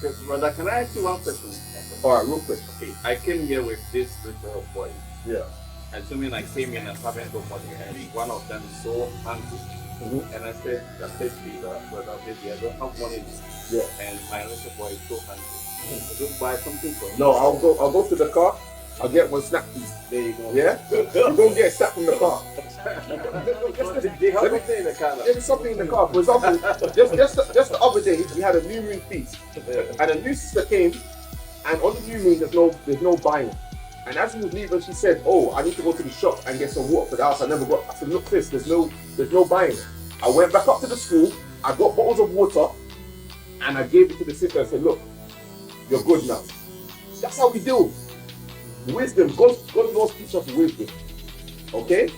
Brother, can I ask you one question? All right, real quick. Okay, I came here with this group of boys. Yeah. Assuming I came in and having no money, and one of them is so hungry. Mm-hmm. And I said, brother, baby, I don't have money. Yeah. And my little boy is so hungry. So just buy something for him. No, I'll go to the car. I'll get one snack piece. There you go. Yeah? You go get a snack from the car. They have something in the car. There's something in the car. For example, just the other day, we had a new moon feast. And a new sister came, and on the new moon, there's no buying. And as we was leaving, she said, "Oh, I need to go to the shop and get some water for the house. I never got." I said, "Look, sis, there's no buying." I went back up to the school. I got bottles of water, and I gave it to the sister and said, "Look, you're good now." That's how we do. Wisdom. God knows teach us wisdom. Okay.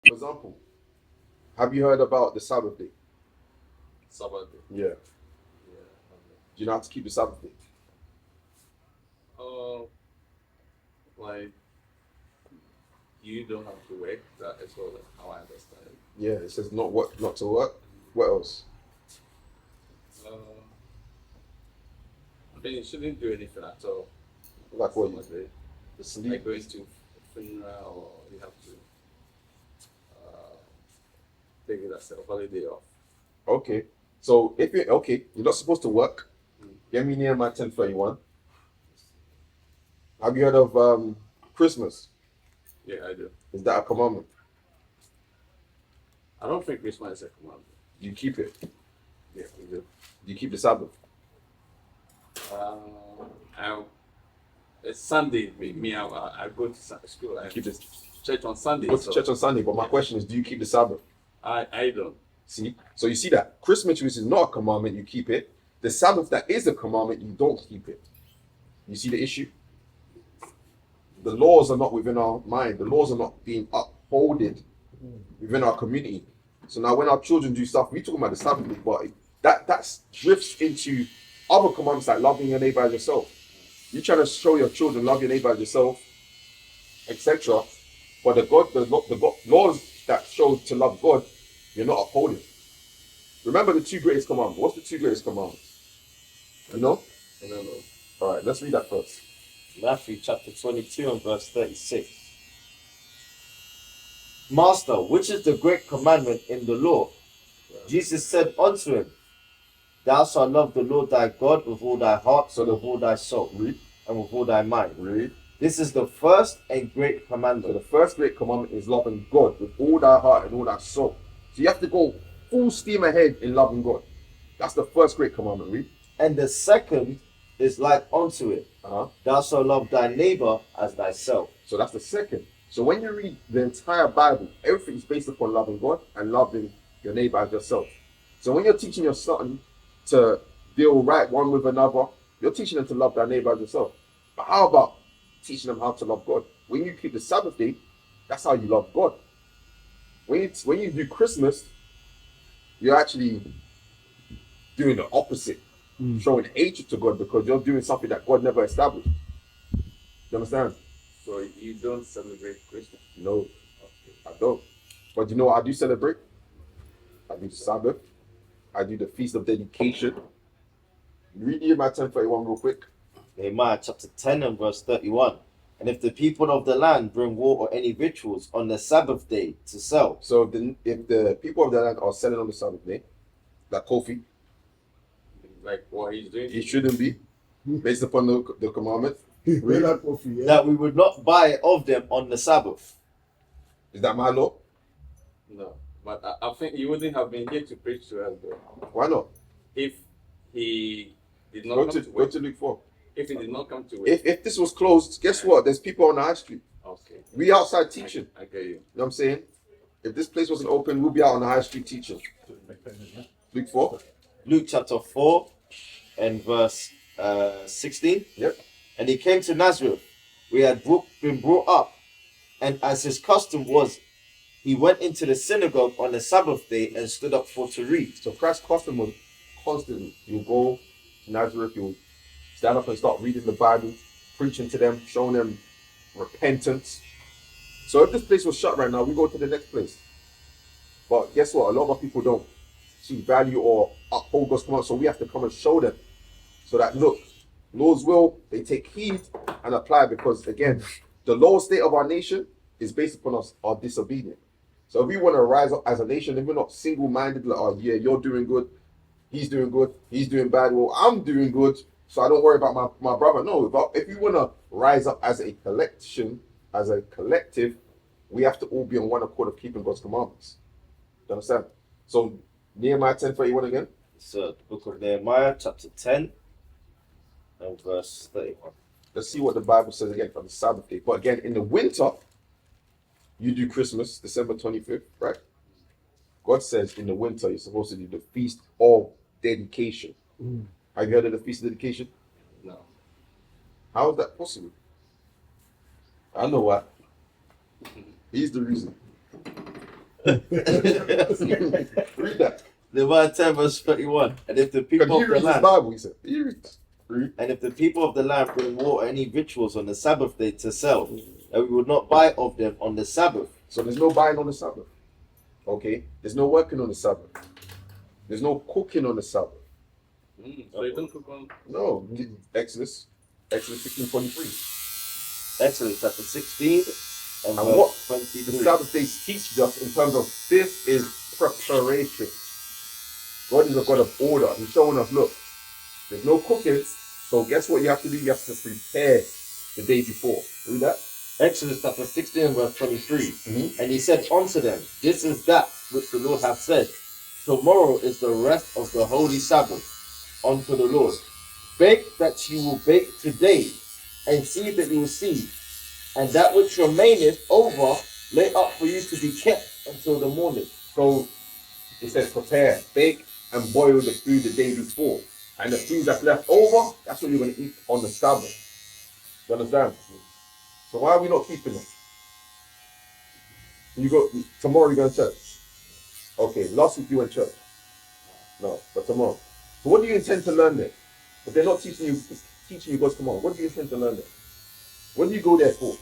For example, have you heard about the Sabbath day? Sabbath day. Yeah. Do you know how to keep the Sabbath day? Like, you don't have to work. That is all how I understand it. Yeah, it says not to work. What else? I think you shouldn't do anything at all. Like what? The sleep. Like going to a funeral, or you have to take it as a holiday off. Okay. So if you're not supposed to work. Get me near my 1031. Have you heard of Christmas? Yeah, I do. Is that a commandment? I don't think Christmas is a commandment. Do you keep it? Yeah, we do. Do you keep the Sabbath? It's Sunday. I go to school. I keep this church on Sunday. Go to church on Sunday, but my question is, do you keep the Sabbath? I don't. See? So you see that Christmas, which is not a commandment, you keep it. The Sabbath that is a commandment, you don't keep it. You see the issue? The laws are not within our mind. The laws are not being upholded within our community. So now when our children do stuff, we talk about the Sabbath, but that drifts into other commandments like loving your neighbor as yourself. You're trying to show your children love your neighbor as yourself, etc. But the laws that show to love God, you're not upholding. Remember the two greatest commandments. What's the two greatest commandments? You know? I don't know. All right, let's read that first. Matthew chapter 22 and verse 36. Master, which is the great commandment in the law? Jesus said unto him, Thou shalt love the Lord thy God with all thy heart, and with all thy soul, and with all thy mind. This is the first and great commandment. So the first great commandment is loving God with all thy heart and all thy soul. So you have to go full steam ahead in loving God. That's the first great commandment, read. And the second is like unto it. Thou shalt love thy neighbor as thyself. So that's the second. So when you read the entire Bible, everything is based upon loving God and loving your neighbor as yourself. So when you're teaching your son to deal right one with another, you're teaching them to love their neighbor as yourself. But how about teaching them how to love God? When you keep the Sabbath day, that's how you love God. When you do Christmas, you're actually doing the opposite, showing hatred to God because you're doing something that God never established. You understand? So you don't celebrate Christmas? No, I don't. But you know what I do celebrate? I do the Sabbath. I do the Feast of Dedication. Read Nehemiah 10:31 real quick. Nehemiah chapter 10 and verse 31. And if the people of the land bring wool or any victuals on the Sabbath day to sell. So if the people of the land are selling on the Sabbath day, like coffee, like what he's doing, it shouldn't be, based upon the commandment. That we would not buy of them on the Sabbath. Is that my law? No, but I think he wouldn't have been here to preach to us though. Why not? If he did not go to Luke 4. If he did not come to work. If this was closed, guess what? There's people on the high street. Okay. We outside teaching. I get you. You know what I'm saying? If this place wasn't open, we'll be out on the high street teaching. Luke 4. Luke chapter 4 and verse 16. Yep. And he came to Nazareth, where he had been brought up, and as his custom was, he went into the synagogue on the Sabbath day and stood up to read. So Christ's custom was constantly, you'll go to Nazareth, you'll stand up and start reading the Bible preaching to them, showing them repentance. So if this place was shut right now, we go to the next place. But guess what? A lot of our people don't see value or uphold God's command. So we have to come and show them. So that, look, Lord's will, they take heed and apply, because again, the lower state of our nation is based upon us, our disobedience. So if we want to rise up as a nation, if we're not single-minded, like, oh yeah, you're doing good, he's doing bad, well, I'm doing good, so I don't worry about my brother. No, if we want to rise up as a collection, as a collective, we have to all be on one accord of keeping God's commandments. You understand? So Nehemiah 10:31 again. So the book of Nehemiah, chapter 10 and verse 31. Let's see what the Bible says again for the Sabbath day. But again, in the winter, you do Christmas, December 25th, right? God says in the winter, you're supposed to do the Feast of Dedication. Have you heard of the Feast of Dedication? No. How is that possible? I know why. He's the reason. Read that. Nehemiah 10 verse 31. And if the Because people he of the reads the land Bible, he said. He reads. Read. and if the people of the land bring water or any victuals on the Sabbath day to sell, and we would not buy of them on the Sabbath. So there's no buying on the Sabbath. Okay? There's no working on the Sabbath. There's no cooking on the Sabbath. So you don't cook on. No. Exodus 16:23. Exodus chapter 16 and And verse what 23. the Sabbath days teaches us in terms of this is preparation. God is a God of order. He's showing us, look, there's no cooking. So guess what you have to do? You have to prepare the day before. Read that. Exodus chapter 16 and verse 23. Mhm. And he said unto them, This is that which the Lord hath said. Tomorrow is the rest of the holy Sabbath unto the Lord. Bake that you will bake today, and see that you will see. And that which remaineth over, lay up for you to be kept until the morning. So it says prepare, bake, and boil the food the day before. And the food that's left over, that's what you're going to eat on the Sabbath. You understand? So why are we not keeping it? You go tomorrow. You go to church. Okay, last week you went to church. No, but tomorrow. So what do you intend to learn there? If they're not teaching you God's command, what do you intend to learn there? What do you go there for?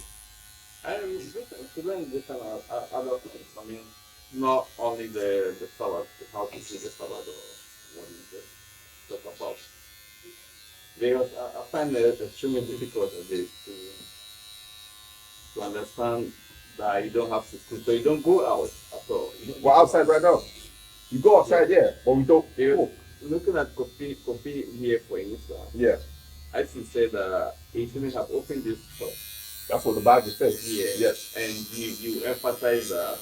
To learn different other things. I mean, not only the Sabbath, how to see the Sabbath or what is it talk about. Because I find it extremely difficult to understand that you don't have to, so you don't go out at all. We're outside right now. You go outside, yeah, but we don't. Because looking at coffee here, for instance, Yeah, I should say that he shouldn't have opened this shop. that's what the Bible says. Yeah. Yes. And you emphasize that.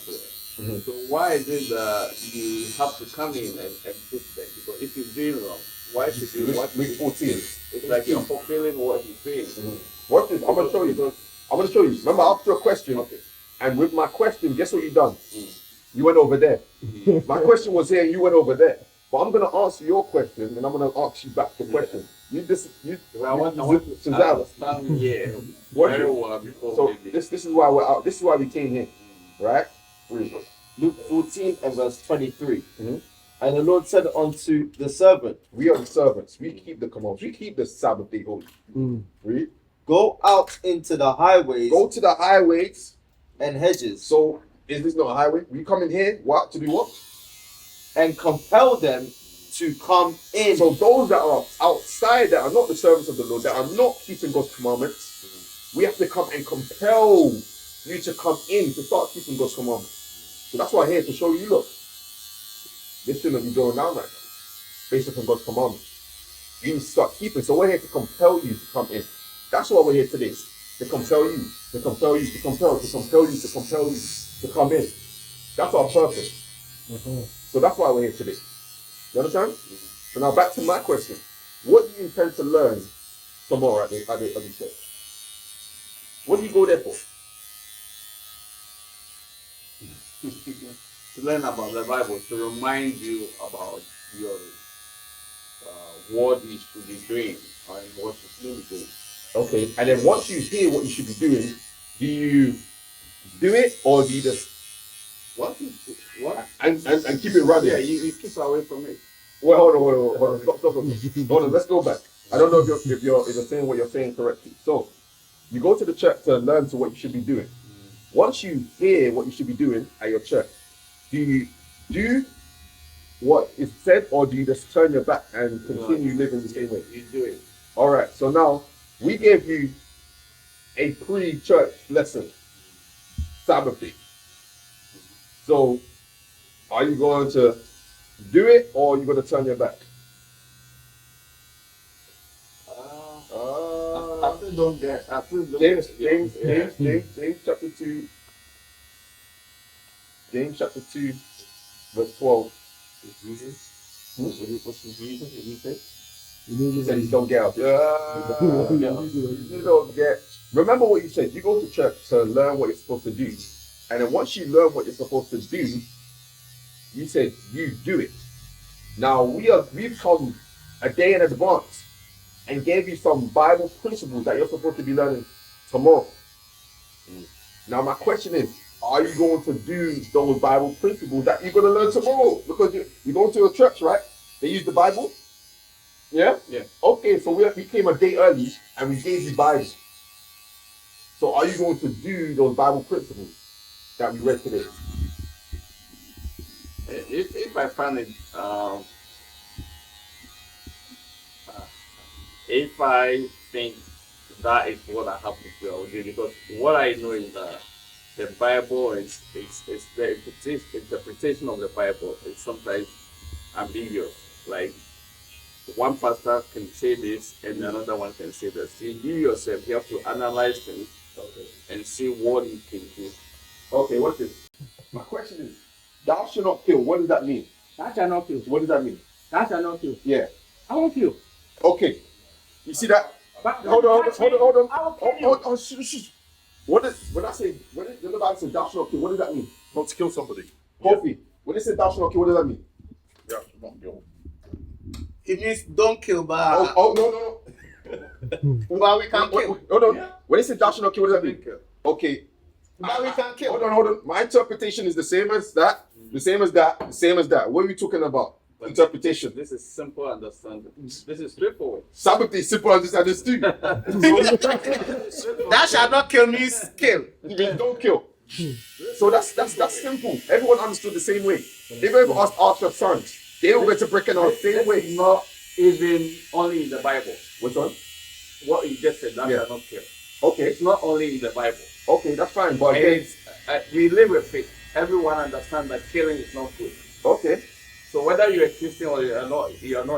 Mhm. So why is it that you have to come in and fix that? Because if he's doing wrong, why should you? Luke 14. It's like you're fulfilling what he's saying. Watch this. I'm gonna show you. I'm gonna show you. Remember, I asked you a question, Okay. and with my question, guess what you done? Mm. You went over there. My question was here, and you went over there. But I'm gonna answer your question, and I'm gonna ask you back the question. You I want to Suzanne. understand here Watch very it. well before So we this is why we're out. This is why we came here, right? Read. Luke 14 and verse 23. Mhm. And the Lord said unto the servant, We are the servants. We keep the commands. We keep the Sabbath day holy. Read. Go out into the highways Go to the highways. and hedges, So is this not a highway? We come in here. What to do? What? and compel them to come in. So those that are outside, that are not the servants of the Lord, that are not keeping God's commandments, we have to come and compel you to come in to start keeping God's commandments. So that's why I'm here to show you, look, this shouldn't be going down right now, based upon God's commandments. You need to start keeping. So we're here to compel you to come in. That's why we're here today. To compel you, to compel you, to compel you, to come in. That's our purpose. So that's why we're here today. You understand? So now back to my question. What do you intend to learn tomorrow at the church? What do you go there for? to learn about the Bible, to remind you about your what you should be doing and what you shouldn't be doing. Okay, and then once you hear what you should be doing, do you do it or do you just What? and keep it running? Yeah, you keep away from it. Well, hold on. Stop. Hold on, let's go back. I don't know if you're saying what you're saying correctly. So You go to the church to learn to what you should be doing. Once you hear what you should be doing at your church, do you do what is said, or do you just turn your back and continue living the same way? You do it. All right. So now we gave you a pre-church lesson, Sabbath day. So are you going to do it, or are you going to turn your back? I still don't get. I still don't James chapter 2. James chapter 2, verse 12. What's his reason? Did he say? He said you don't get out. You don't get. Remember what you said. You go to church to learn what you're supposed to do. And then once you learn what you're supposed to do, you said you do it. Now we've come a day in advance and gave you some Bible principles that you're supposed to be learning tomorrow. Now my question is, are you going to do those Bible principles that you're going to learn tomorrow? Because you go to a church, right? They use the Bible. Yeah? Yeah. Okay, so we came a day early and we gave you Bible. So are you going to do those Bible principles that we read today? If I find it, if I think that is what I have to do, I will do, because what I know is that the Bible is the interpretation of the Bible is sometimes ambiguous. Like one pastor can say this and another one can say that. So you yourself, you have to analyze things and see what you can do. Okay, what's this? My question is, thou shalt not kill. What does that mean? Thou shalt not kill. What does that mean? Thou shalt not kill. Yeah. I won't kill. Okay. You see that? But Hold on. I will kill you. Oh, shh. When the Bible says thou shalt not kill, what does that mean? Not to kill somebody. Kofi, when it says thou shalt not kill, what does that mean? Yeah, not kill. It means don't kill, but No. but we can kill. Hold on. When it says thou shalt not kill, what does that mean? Okay. But we can kill. Hold on. My interpretation is the same as that, the same as that. What are we talking about? Interpretation. This is simple understanding. This is straightforward. Sabbath is simple as this understood. Thou shalt not kill means kill. It means don't kill. So that's simple. Everyone understood the same way. If you ever asked your sons, they will get to break it out the same This way. is not even only in the Bible. Which one? What you just said, that Yeah. shall not kill. Okay. It's not only in the Bible. Okay, that's fine. But And again, we live with faith. Everyone understands that killing is not good. okay. So whether you're a Christian or you're not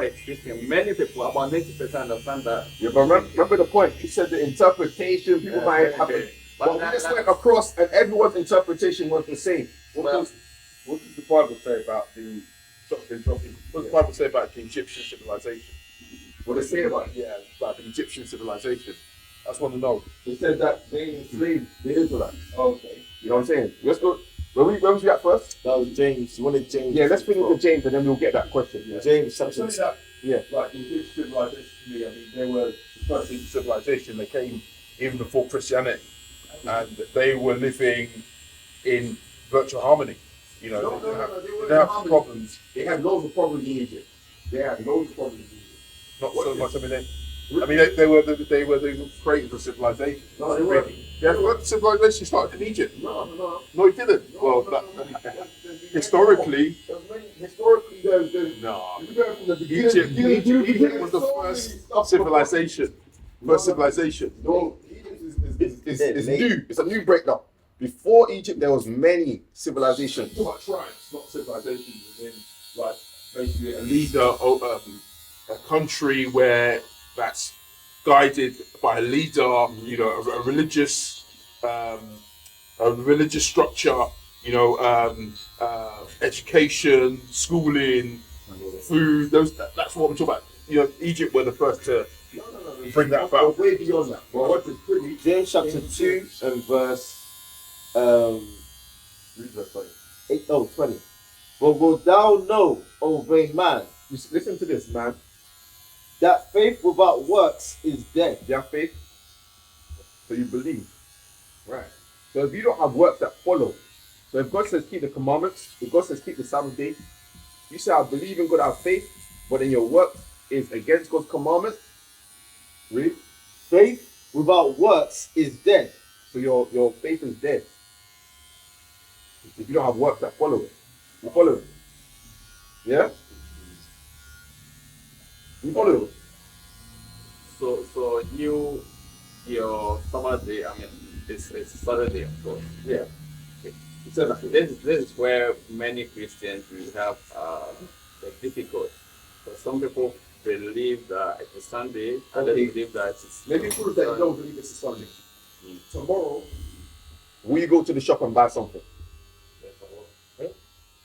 a Christian, many people, about 90% understand that. Yeah, but remember the point. He said the interpretation, people might have it. But we just went across and everyone's interpretation was the same. What does the Bible say about the what does the Bible say about the Egyptian civilization? What does it say about it? Yeah, about the Egyptian civilization. I just want to know. He said that they enslaved the Israelites. Okay. You know what I'm saying? Let's go. Where was we at first? That was James. You wanted James? Yeah, let's finish with James and then we'll get that question. Yeah. James So chapter. that, Yeah. like the Egyptian civilization, to me, I mean, they were the first civilization. They came even before Christianity, and they were living in virtual harmony. You know, No, they didn't were have harmony. problems. They had loads of problems in Egypt. They had loads of problems in Egypt. Not so much. I mean, they were the creators of civilization. No, they weren't. Yeah, well, civilization started in Egypt. No. No, it didn't. Well, historically, there's no. you go from the beginning. Egypt was the first civilization. First civilization. No, Egypt is new. It's a new breakdown. Before Egypt, there was many civilizations. Talk about tribes, not civilizations. And then, like, basically a leader of a country where that's guided by a leader, you know, a religious structure, you know, education, schooling, food. That's what I'm talking about. You know, Egypt were the first to bring that about. Way beyond that. Well, what is pretty? James chapter 2 and verse 20. But wilt thou know, O vain man, Listen to this, man. that faith without works is dead. You have faith, so you believe. Right. So if you don't have works that follow, so if God says keep the commandments, if God says keep the Sabbath day, you say I believe in God, I have faith, but then your work is against God's commandment. Really? Faith without works is dead. So your faith is dead. If you don't have work that follow it. You follow it. Yeah? You follow it. So your Sabbath day, I mean, it's Saturday, of course. Yeah. So this is where many Christians will have the difficult. So some people believe that it's a Sunday, others Okay. believe that it's Maybe prove that you don't believe it's a Sunday. Tomorrow, will you go to the shop and buy something?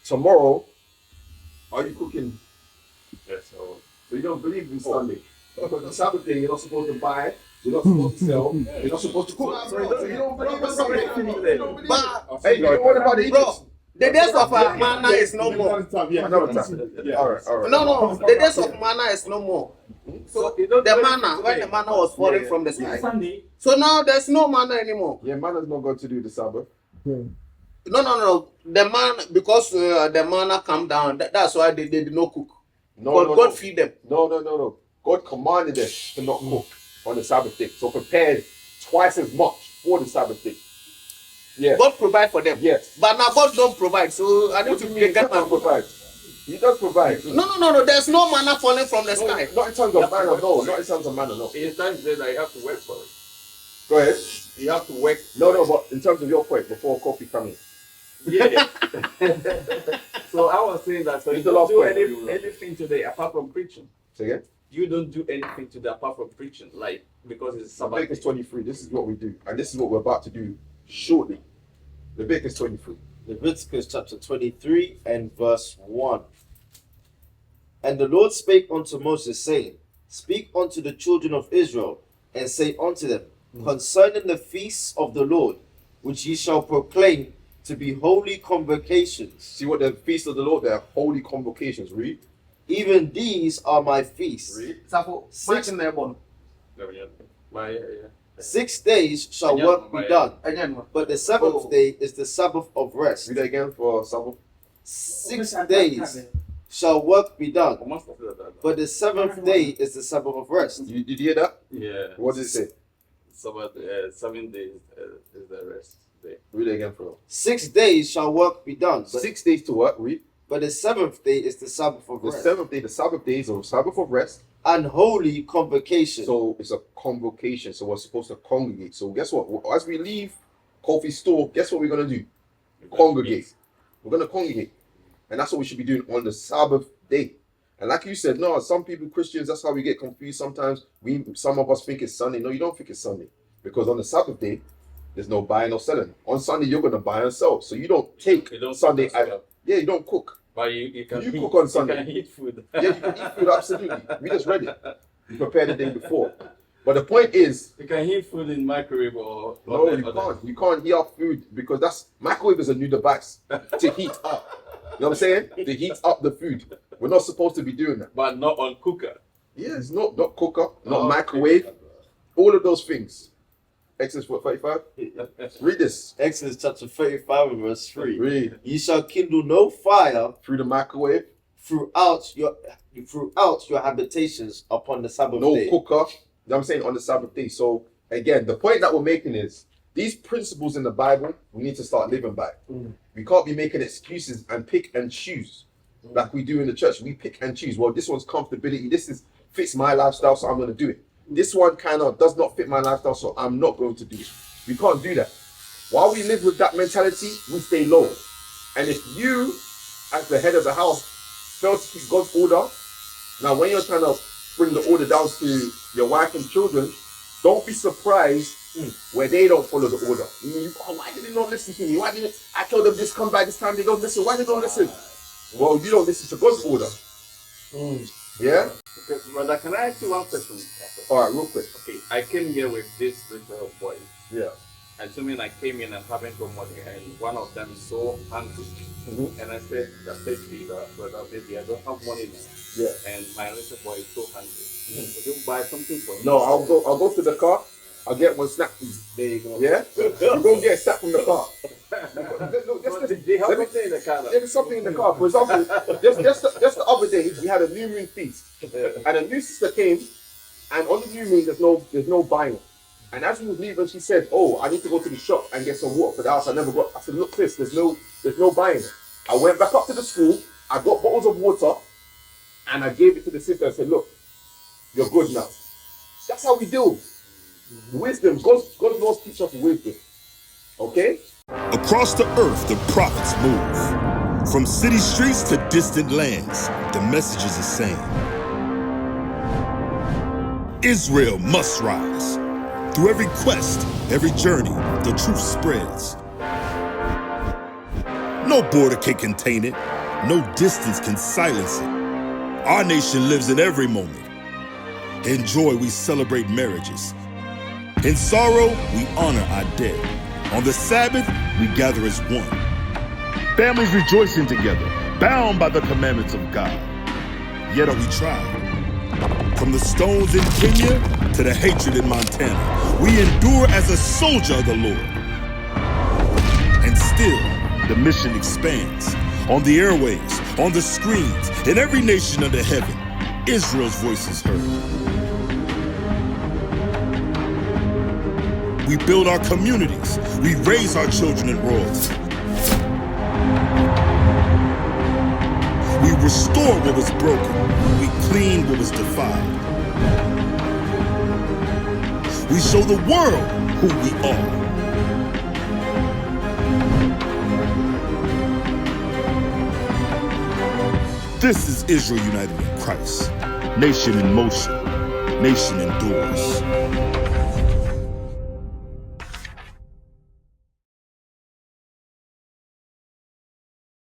Tomorrow, are you cooking? Yes, so So you don't believe it's Sunday. Because the Sabbath day, you're not supposed to buy, you're not supposed to sell, you're not supposed to cook. So you don't believe it's Sunday. You don't believe it. Hey, you know what about the Bro, Egyptians? the days of manna is no more. Another time. All right. No, the days of manna is no more. So the manna, when the manna was falling from the sky. Sunday. So now there's no manna anymore. Yeah, man has not got to do the Sabbath. No. The manna, because the manna come down, that's why they did not cook. God feed them. No. God commanded them to not cook on the Sabbath day. So prepare twice as much for the Sabbath day. Yeah. God provide for them. Yes. But now God don't provide. So I need What to do you mean? get God my provides. He does provide. No. There's no manna falling from the sky. Not in terms of manna, no. Not in terms of manna, no. in times that I have to work for it. Go ahead. You have to work. No, but in terms of your point, before coffee coming. Yeah. So I was saying that so you It's the don't last do point. anything today apart from preaching. Say again? You don't do anything today apart from preaching, like because it's Sabbath. Leviticus 23. This is what we do. And this is what we're about to do shortly. Leviticus 23. Leviticus chapter 23 and verse 1. And the Lord spake unto Moses, saying, Speak unto the children of Israel, and say unto them, Concerning the feasts of the Lord, which ye shall proclaim to be holy convocations, See what the feast of the Lord, they're holy convocations. Read. even these are my feasts. Read. Safo, Six- marching there, bon. My 6 days shall work be done, Again, but the seventh day is the Sabbath of rest. Read that again for Sabbath. 6 days shall work be done, but the seventh day is the Sabbath of rest. Did you hear that? Yeah. What did it say? Sabbath, 7 days is the rest day. Read it again for 6 days shall work be done, but 6 days to work. Read. But the seventh day is the Sabbath of The rest seventh day, the Sabbath day is a Sabbath of rest. and holy convocation. So it's a convocation. So we're supposed to congregate. So guess what? As we leave coffee store, guess what we're going to do? Congregate. We're going to congregate. And that's what we should be doing on the Sabbath day. And like you said, no, some people, Christians, that's how we get confused sometimes. Some of us think it's Sunday. No, you don't think it's Sunday. Because on the Sabbath day, there's no buying or selling. On Sunday, you're going to buy and sell. So you don't take You don't Sunday. cook as well. Yeah, you don't cook. But you can You eat, cook on Sunday. You can eat food. Yeah, you can eat food, absolutely. We just read it. We prepared the day before. But the point is, You can heat food in microwave or no, other- you other- can't. You can't heat up food because microwave is a new device to heat up. You know what I'm saying? To heat up the food. We're not supposed to be doing that. But not on cooker. Yeah, it's not cooker, not Oh, microwave, all of those things. Exodus 35. Read this. Exodus chapter 35 and verse 3. Read. Ye shall kindle no fire Through the microwave, throughout your habitations upon the Sabbath no day. cooker. You know what I'm saying? On the Sabbath day. So again, the point that we're making is these principles in the Bible, we need to start living by. We can't be making excuses and pick and choose like we do in the church. We pick and choose. Well, this one's comfortability. This fits my lifestyle, so I'm going to do it. This one kind of does not fit my lifestyle, so I'm not going to do it. We can't do that. While we live with that mentality, we stay low. And if you, as the head of the house, fail to keep God's order, now when you're trying to bring the order down to your wife and children, don't be surprised where they don't follow the order. Why did they not listen to me? Why didn't I tell them this, come by this time, they don't listen? Why they don't listen? Well, you don't listen to God's order. Yeah? Okay, brother, can I ask you one question? All right, real quick. Okay, I came here with this little boy. Yeah. Assuming I came in and having no money, and one of them is so hungry. And I said to you, brother, baby, I don't have money now. Yeah. And my little boy is so hungry. Would you buy something for me? No, I'll go to the car. I'll get one snack. There you go. Yeah? You go get a snack from the car. Look, They have let me- something in the car. There's something in the car. For example, just the other day, we had a new moon feast. And a new sister came, and on the new moon, there's no buying. And as we was leaving, she said, "Oh, I need to go to the shop and get some water for the house. I never got." I said, "Look, sis, there's no buying." I went back up to the school. I got bottles of water, and I gave it to the sister and said, "Look, you're good now." That's how we do. Wisdom. God's laws teach us wisdom. Okay? Across the earth, the prophets move. From city streets to distant lands, the message is the same. Israel must rise. Through every quest, every journey, the truth spreads. No border can contain it. No distance can silence it. Our nation lives in every moment. In joy, we celebrate marriages. In sorrow, we honor our dead. On the Sabbath, we gather as one. Families rejoicing together, bound by the commandments of God. Yet are we tried. From the stones in Kenya to the hatred in Montana, we endure as a soldier of the Lord. And still, the mission expands. On the airwaves, on the screens, in every nation under heaven, Israel's voice is heard. We build our communities. We raise our children in royalty. We restore what was broken. We clean what was defiled. We show the world who we are. This is Israel united in Christ. Nation in motion. Nation endures.